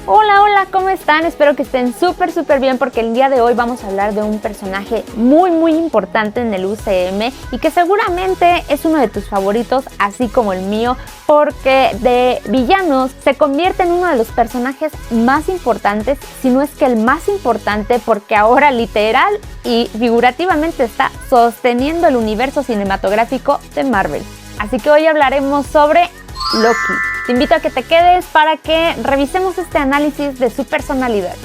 Hola, hola, ¿cómo están? Espero que estén súper bien porque el día de hoy vamos a hablar de un personaje muy importante en el UCM y que seguramente es uno de tus favoritos, así como el mío, porque de villanos se convierte en uno de los personajes más importantes, si no es que el más importante, porque ahora literal y figurativamente está sosteniendo el universo cinematográfico de Marvel. Así que hoy hablaremos sobre Loki. Te invito a que te quedes para que revisemos este análisis de su personalidad.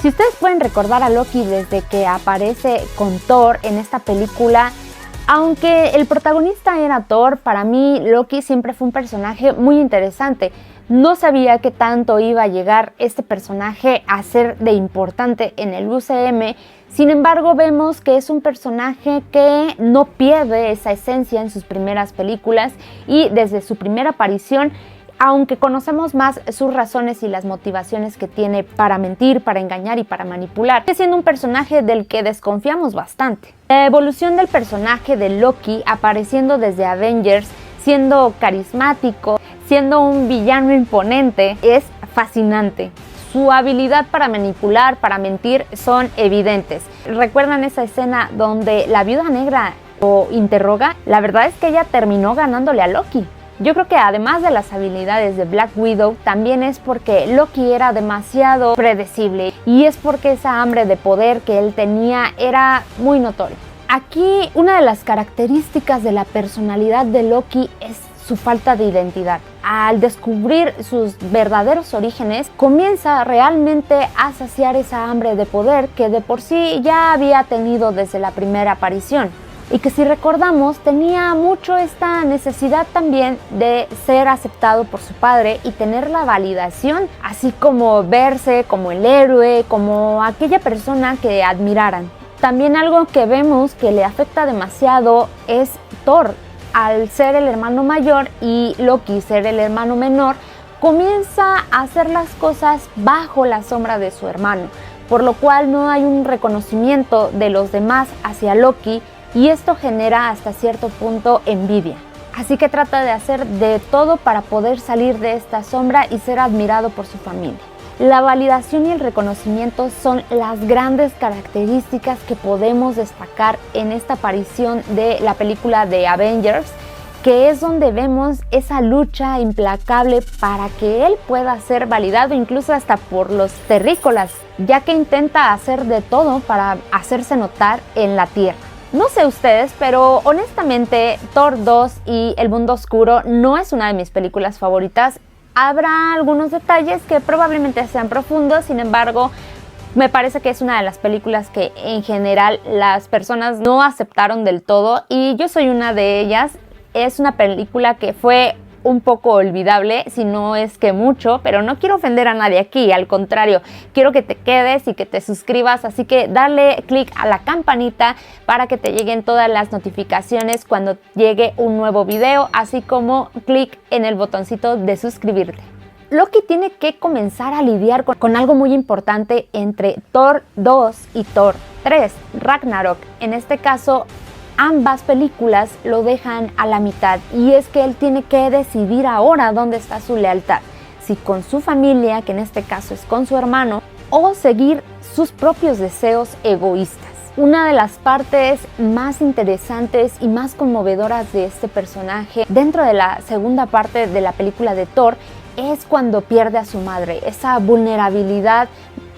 Si ustedes pueden recordar a Loki desde que aparece con Thor en esta película, aunque el protagonista era Thor, para mí Loki siempre fue un personaje muy interesante. No sabía qué tanto iba a llegar este personaje a ser de importante en el UCM, sin embargo vemos que es un personaje que no pierde esa esencia en sus primeras películas y desde su primera aparición, aunque conocemos más sus razones y las motivaciones que tiene para mentir, para engañar y para manipular, sigue siendo un personaje del que desconfiamos bastante. La evolución del personaje de Loki apareciendo desde Avengers, siendo carismático, siendo un villano imponente, es fascinante. Su habilidad para manipular, para mentir, son evidentes. ¿Recuerdan esa escena donde la Viuda Negra lo interroga? La verdad es que ella terminó ganándole a Loki. Yo creo que además de las habilidades de Black Widow, también es porque Loki era demasiado predecible y es porque esa hambre de poder que él tenía era muy notoria. Aquí una de las características de la personalidad de Loki es su falta de identidad. Al descubrir sus verdaderos orígenes, comienza realmente a saciar esa hambre de poder que de por sí ya había tenido desde la primera aparición. Y que si recordamos tenía mucho esta necesidad también de ser aceptado por su padre y tener la validación, así como verse como el héroe, como aquella persona que admiraran. También algo que vemos que le afecta demasiado es Thor. Al ser el hermano mayor y Loki ser el hermano menor, comienza a hacer las cosas bajo la sombra de su hermano, por lo cual no hay un reconocimiento de los demás hacia Loki y esto genera hasta cierto punto envidia. Así que trata de hacer de todo para poder salir de esta sombra y ser admirado por su familia. La validación y el reconocimiento son las grandes características que podemos destacar en esta aparición de la película de Avengers, que es donde vemos esa lucha implacable para que él pueda ser validado incluso hasta por los terrícolas, ya que intenta hacer de todo para hacerse notar en la Tierra. No sé ustedes, pero honestamente Thor 2 y El Mundo Oscuro no es una de mis películas favoritas. Habrá algunos detalles que probablemente sean profundos, sin embargo, me parece que es una de las películas que en general las personas no aceptaron del todo y yo soy una de ellas. Es una película que fue un poco olvidable, si no es que mucho, pero no quiero ofender a nadie aquí, al contrario, quiero que te quedes y que te suscribas, así que dale click a la campanita para que te lleguen todas las notificaciones cuando llegue un nuevo video, así como clic en el botoncito de suscribirte. Loki tiene que comenzar a lidiar con algo muy importante entre Thor 2 y Thor 3, Ragnarok. En este caso, ambas películas lo dejan a la mitad y es que él tiene que decidir ahora dónde está su lealtad, si con su familia, que en este caso es con su hermano, o seguir sus propios deseos egoístas. Una de las partes más interesantes y más conmovedoras de este personaje dentro de la segunda parte de la película de Thor es cuando pierde a su madre. Esa vulnerabilidad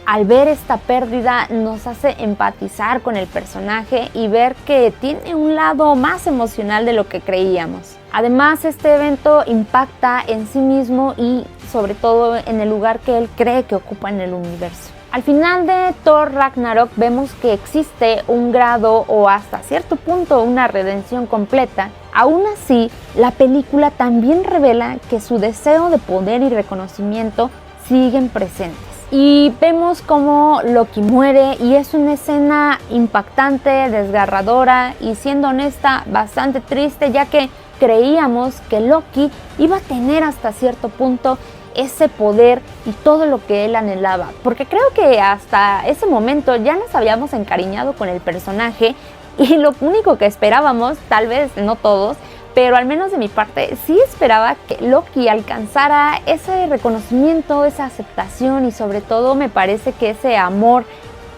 al ver esta pérdida nos hace empatizar con el personaje y ver que tiene un lado más emocional de lo que creíamos. Además, este evento impacta en sí mismo y sobre todo en el lugar que él cree que ocupa en el universo. Al final de Thor Ragnarok vemos que existe un grado o hasta cierto punto una redención completa. Aún así, la película también revela que su deseo de poder y reconocimiento siguen presentes. Y vemos cómo Loki muere y es una escena impactante, desgarradora y siendo honesta, bastante triste, ya que creíamos que Loki iba a tener hasta cierto punto ese poder y todo lo que él anhelaba, porque creo que hasta ese momento ya nos habíamos encariñado con el personaje y lo único que esperábamos, tal vez no todos, pero al menos de mi parte sí esperaba que Loki alcanzara ese reconocimiento, esa aceptación y sobre todo me parece que ese amor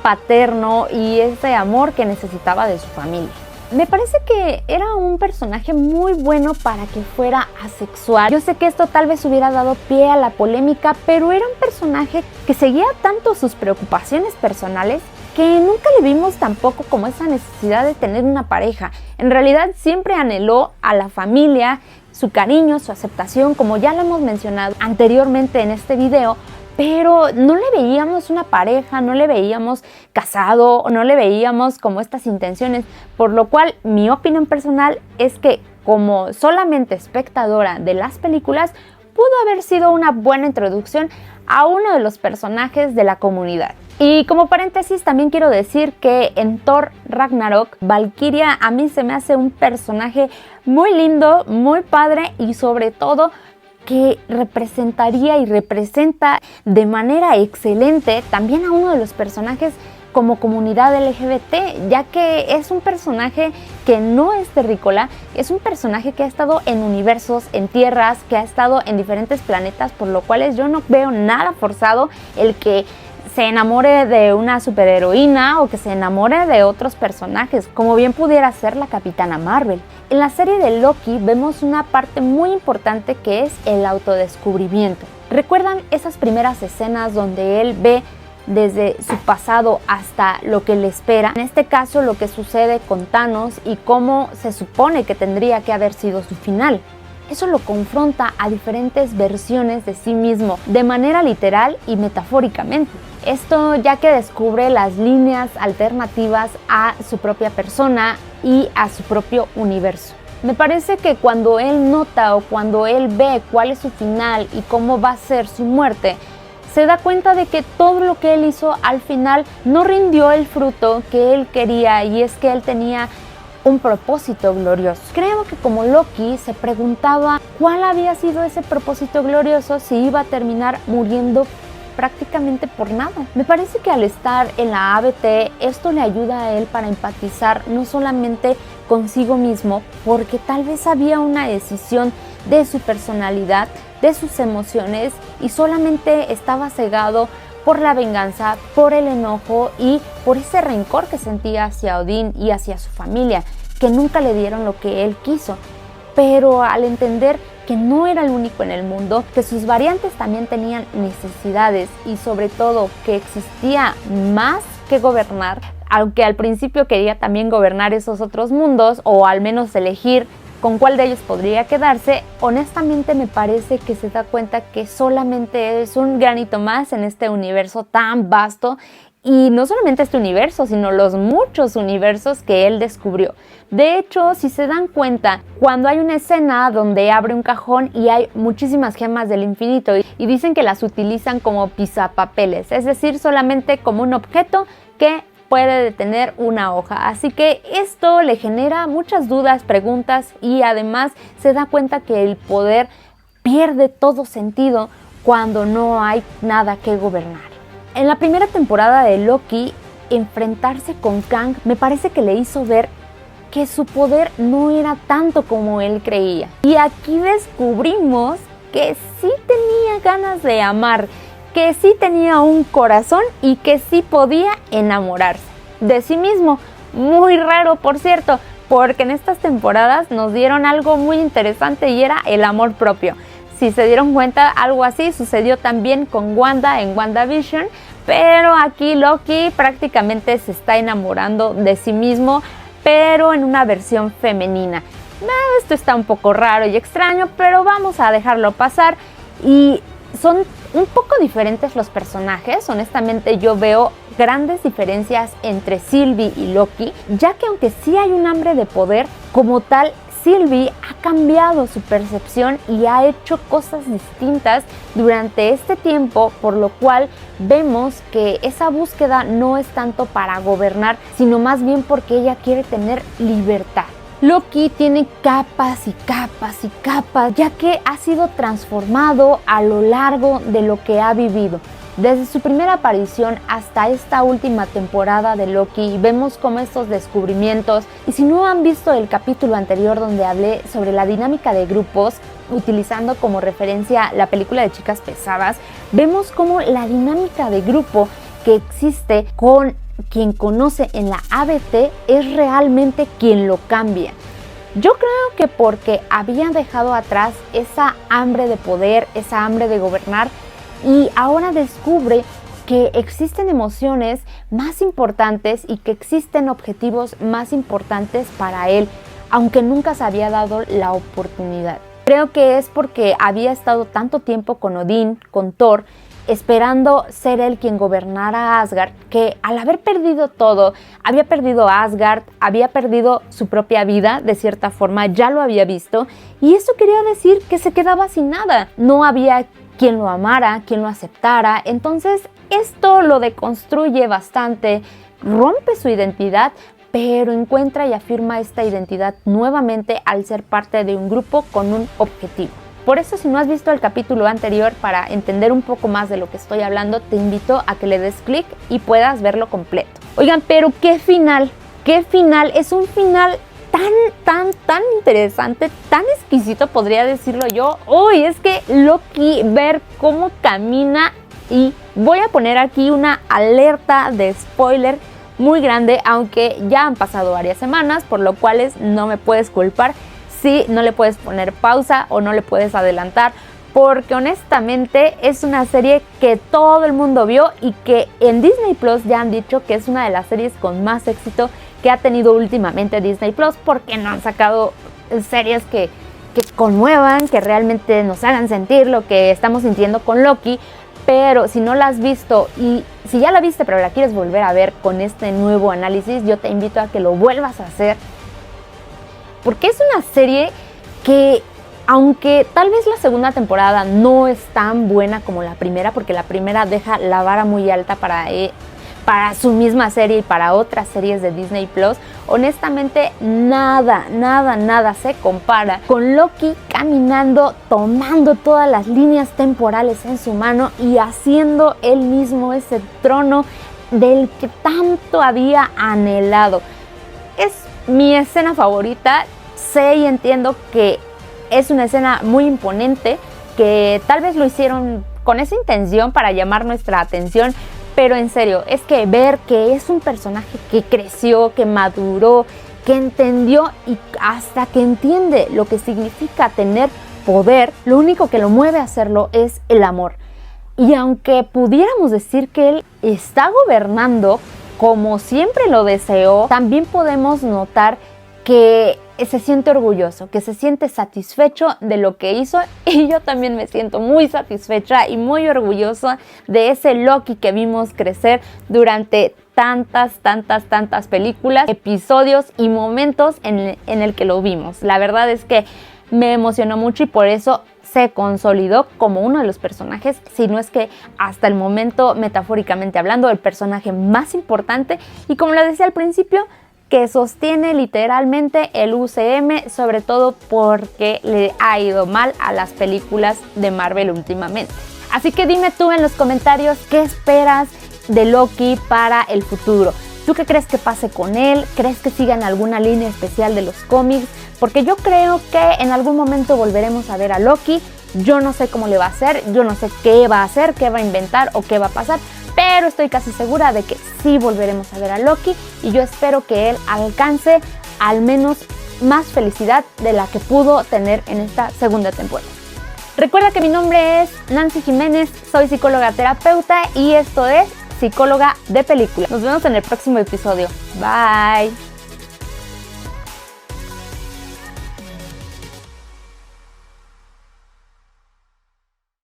paterno y ese amor que necesitaba de su familia. Me parece que era un personaje muy bueno para que fuera asexual. Yo sé que esto tal vez hubiera dado pie a la polémica, pero era un personaje que seguía tanto sus preocupaciones personales que nunca le vimos tampoco como esa necesidad de tener una pareja. En realidad siempre anheló a la familia, su cariño, su aceptación, como ya lo hemos mencionado anteriormente en este video, pero no le veíamos una pareja, no le veíamos casado, no le veíamos como estas intenciones, por lo cual mi opinión personal es que como solamente espectadora de las películas, pudo haber sido una buena introducción a uno de los personajes de la comunidad. Y como paréntesis también quiero decir que en Thor Ragnarok, Valkyria a mí se me hace un personaje muy lindo, muy padre y sobre todo que representaría y representa de manera excelente también a uno de los personajes como comunidad LGBT, ya que es un personaje que no es terrícola, es un personaje que ha estado en universos, en tierras, que ha estado en diferentes planetas, por lo cual yo no veo nada forzado el que se enamore de una superheroína o que se enamore de otros personajes, como bien pudiera ser la Capitana Marvel. En la serie de Loki vemos una parte muy importante que es el autodescubrimiento. ¿Recuerdan esas primeras escenas donde él ve desde su pasado hasta lo que le espera? En este caso lo que sucede con Thanos y cómo se supone que tendría que haber sido su final. Eso lo confronta a diferentes versiones de sí mismo, de manera literal y metafóricamente. Esto ya que descubre las líneas alternativas a su propia persona y a su propio universo. Me parece que cuando él nota o cuando él ve cuál es su final y cómo va a ser su muerte, se da cuenta de que todo lo que él hizo al final no rindió el fruto que él quería, y es que él tenía un propósito glorioso. Creo que como Loki se preguntaba cuál había sido ese propósito glorioso si iba a terminar muriendo prácticamente por nada. Me parece que al estar en la ABT esto le ayuda a él para empatizar no solamente consigo mismo, porque tal vez había una decisión de su personalidad, de sus emociones y solamente estaba cegado por la venganza, por el enojo y por ese rencor que sentía hacia Odín y hacia su familia, que nunca le dieron lo que él quiso. Pero al entender que no era el único en el mundo, que sus variantes también tenían necesidades y sobre todo que existía más que gobernar, aunque al principio quería también gobernar esos otros mundos o al menos elegir con cuál de ellos podría quedarse, honestamente me parece que se da cuenta que solamente es un granito más en este universo tan vasto. Y no solamente este universo, sino los muchos universos que él descubrió. De hecho, si se dan cuenta, cuando hay una escena donde abre un cajón y hay muchísimas gemas del infinito y dicen que las utilizan como pisapapeles, es decir, solamente como un objeto que puede detener una hoja. Así que esto le genera muchas dudas, preguntas y además se da cuenta que el poder pierde todo sentido cuando no hay nada que gobernar. En la primera temporada de Loki, enfrentarse con Kang me parece que le hizo ver que su poder no era tanto como él creía. Y aquí descubrimos que sí tenía ganas de amar, que sí tenía un corazón y que sí podía enamorarse de sí mismo. Muy raro, por cierto, porque en estas temporadas nos dieron algo muy interesante y era el amor propio. Si se dieron cuenta, algo así sucedió también con Wanda en WandaVision, pero aquí Loki prácticamente se está enamorando de sí mismo, pero en una versión femenina. Esto está un poco raro y extraño, pero vamos a dejarlo pasar. Y son un poco diferentes los personajes. Honestamente yo veo grandes diferencias entre Sylvie y Loki, ya que aunque sí hay un hambre de poder, como tal Sylvie ha cambiado su percepción y ha hecho cosas distintas durante este tiempo, por lo cual vemos que esa búsqueda no es tanto para gobernar, sino más bien porque ella quiere tener libertad. Loki tiene capas y capas y capas, ya que ha sido transformado a lo largo de lo que ha vivido. Desde su primera aparición hasta esta última temporada de Loki, vemos cómo estos descubrimientos, y si no han visto el capítulo anterior donde hablé sobre la dinámica de grupos, utilizando como referencia la película de Chicas Pesadas, vemos cómo la dinámica de grupo que existe con quien conoce en la ABT es realmente quien lo cambia. Yo creo que porque había dejado atrás esa hambre de poder, esa hambre de gobernar, y ahora descubre que existen emociones más importantes y que existen objetivos más importantes para él, aunque nunca se había dado la oportunidad. Creo que es porque había estado tanto tiempo con Odín, con Thor, esperando ser él quien gobernara Asgard, que al haber perdido todo, había perdido Asgard, había perdido su propia vida, de cierta forma, ya lo había visto, y eso quería decir que se quedaba sin nada. No había quien lo amara, quien lo aceptara. Entonces esto lo deconstruye bastante, rompe su identidad, pero encuentra y afirma esta identidad nuevamente al ser parte de un grupo con un objetivo. Por eso, si no has visto el capítulo anterior, para entender un poco más de lo que estoy hablando, te invito a que le des clic y puedas verlo completo. Oigan, pero ¿qué final? ¿Qué final? Es un final tan interesante, tan exquisito, podría decirlo yo. Uy, es que Loki, ver cómo camina, y voy a poner aquí una alerta de spoiler muy grande, aunque ya han pasado varias semanas, por lo cual no me puedes culpar si no le puedes poner pausa o no le puedes adelantar, porque honestamente es una serie que todo el mundo vio y que en Disney Plus ya han dicho que es una de las series con más éxito que ha tenido últimamente Disney Plus, porque no han sacado series que conmuevan, que realmente nos hagan sentir lo que estamos sintiendo con Loki. Pero si no la has visto, y si ya la viste pero la quieres volver a ver con este nuevo análisis, yo te invito a que lo vuelvas a hacer, porque es una serie que, aunque tal vez la segunda temporada no es tan buena como la primera, porque la primera deja la vara muy alta para su misma serie y para otras series de Disney Plus, honestamente nada se compara con Loki caminando, tomando todas las líneas temporales en su mano y haciendo él mismo ese trono del que tanto había anhelado. Es mi escena favorita. Sé y entiendo que es una escena muy imponente, que tal vez lo hicieron con esa intención para llamar nuestra atención, pero en serio, es que ver que es un personaje que creció, que maduró, que entendió, y hasta que entiende lo que significa tener poder, lo único que lo mueve a hacerlo es el amor. Y aunque pudiéramos decir que él está gobernando como siempre lo deseó, también podemos notar que se siente orgulloso, que se siente satisfecho de lo que hizo, y yo también me siento muy satisfecha y muy orgullosa de ese Loki que vimos crecer durante tantas películas, episodios y momentos en el que lo vimos. La verdad es que me emocionó mucho y por eso se consolidó como uno de los personajes, si no es que hasta el momento, metafóricamente hablando, el personaje más importante, y como lo decía al principio, que sostiene literalmente el UCM, sobre todo porque le ha ido mal a las películas de Marvel últimamente. Así que dime tú en los comentarios qué esperas de Loki para el futuro. ¿Tú qué crees que pase con él? ¿Crees que siga en alguna línea especial de los cómics? Porque yo creo que en algún momento volveremos a ver a Loki. Yo no sé cómo le va a hacer, yo no sé qué va a hacer, qué va a inventar o qué va a pasar, pero estoy casi segura de que sí volveremos a ver a Loki, y yo espero que él alcance al menos más felicidad de la que pudo tener en esta segunda temporada. Recuerda que mi nombre es Nancy Jiménez, soy psicóloga terapeuta y esto es Psicóloga de Película. Nos vemos en el próximo episodio. Bye.